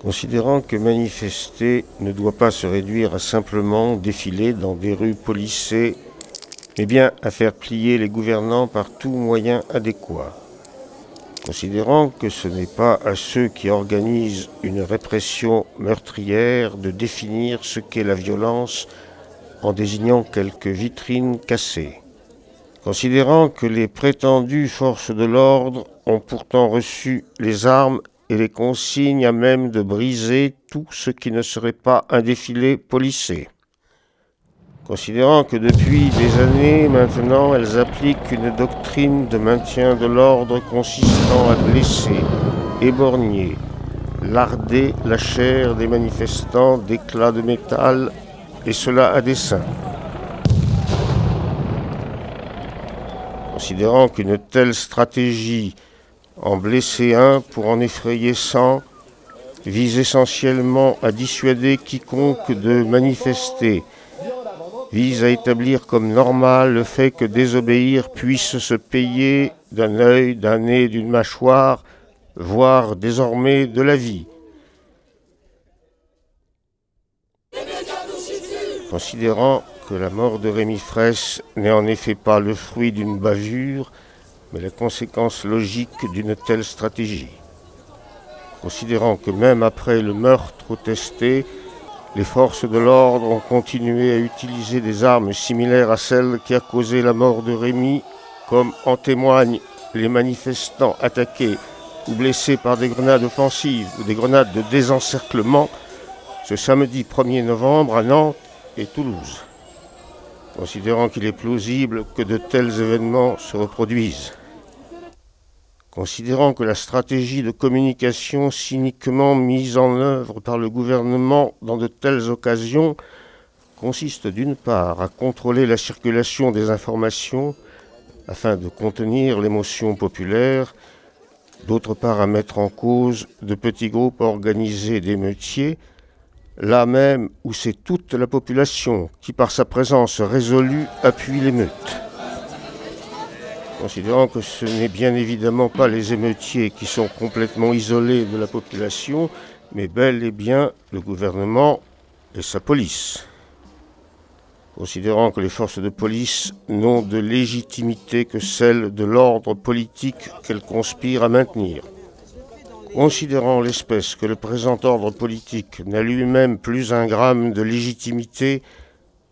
Considérant que manifester ne doit pas se réduire à simplement défiler dans des rues policées, mais bien à faire plier les gouvernants par tout moyen adéquat. Considérant que ce n'est pas à ceux qui organisent une répression meurtrière de définir ce qu'est la violence en désignant quelques vitrines cassées. Considérant que les prétendues forces de l'ordre ont pourtant reçu les armes et les consignes à même de briser tout ce qui ne serait pas un défilé policé. Considérant que depuis des années maintenant, elles appliquent une doctrine de maintien de l'ordre consistant à blesser, éborgner, larder la chair des manifestants d'éclats de métal, et cela à dessein. Considérant qu'une telle stratégie, en blesser un pour en effrayer 100, vise essentiellement à dissuader quiconque de manifester, vise à établir comme normal le fait que désobéir puisse se payer d'un œil, d'un nez, d'une mâchoire, voire désormais de la vie. Considérant que la mort de Rémi Fraisse n'est en effet pas le fruit d'une bavure, mais la conséquence logique d'une telle stratégie. Considérant que même après le meurtre testé, les forces de l'ordre ont continué à utiliser des armes similaires à celles qui a causé la mort de Rémi, comme en témoignent les manifestants attaqués ou blessés par des grenades offensives ou des grenades de désencerclement ce samedi 1er novembre à Nantes et Toulouse. Considérant qu'il est plausible que de tels événements se reproduisent. Considérant que la stratégie de communication cyniquement mise en œuvre par le gouvernement dans de telles occasions consiste d'une part à contrôler la circulation des informations afin de contenir l'émotion populaire, d'autre part à mettre en cause de petits groupes organisés d'émeutiers, là même où c'est toute la population qui, par sa présence résolue, appuie l'émeute. Considérant que ce n'est bien évidemment pas les émeutiers qui sont complètement isolés de la population, mais bel et bien le gouvernement et sa police. Considérant que les forces de police n'ont de légitimité que celle de l'ordre politique qu'elles conspirent à maintenir. Considérant l'espèce que le présent ordre politique n'a lui-même plus un gramme de légitimité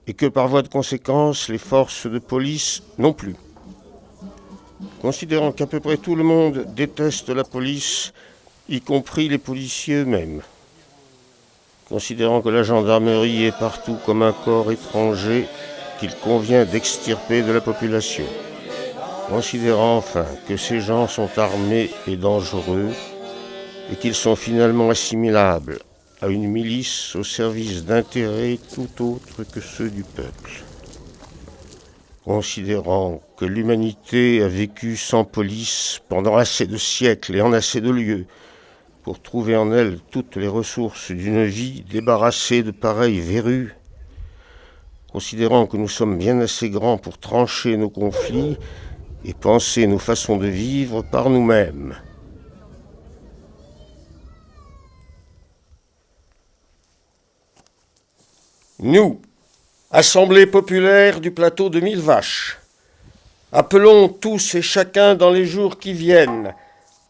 et que par voie de conséquence les forces de police non plus. Considérant qu'à peu près tout le monde déteste la police, y compris les policiers eux-mêmes. Considérant que la gendarmerie est partout comme un corps étranger qu'il convient d'extirper de la population. Considérant enfin que ces gens sont armés et dangereux, et qu'ils sont finalement assimilables à une milice au service d'intérêts tout autres que ceux du peuple. Considérant que l'humanité a vécu sans police pendant assez de siècles et en assez de lieux, pour trouver en elle toutes les ressources d'une vie débarrassée de pareilles verrues, considérant que nous sommes bien assez grands pour trancher nos conflits et penser nos façons de vivre par nous-mêmes. Nous, Assemblée populaire du plateau de Millevaches, appelons tous et chacun dans les jours qui viennent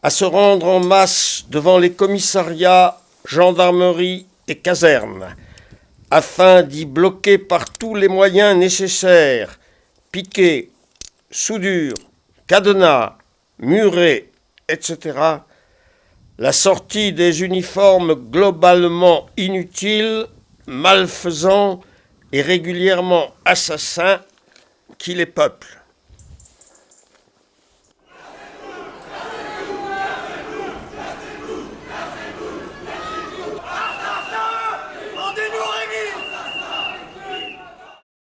à se rendre en masse devant les commissariats, gendarmeries et casernes, afin d'y bloquer par tous les moyens nécessaires, piquets, soudures, cadenas, murets, etc., la sortie des uniformes globalement inutiles, malfaisants et régulièrement assassins qui les peuplent.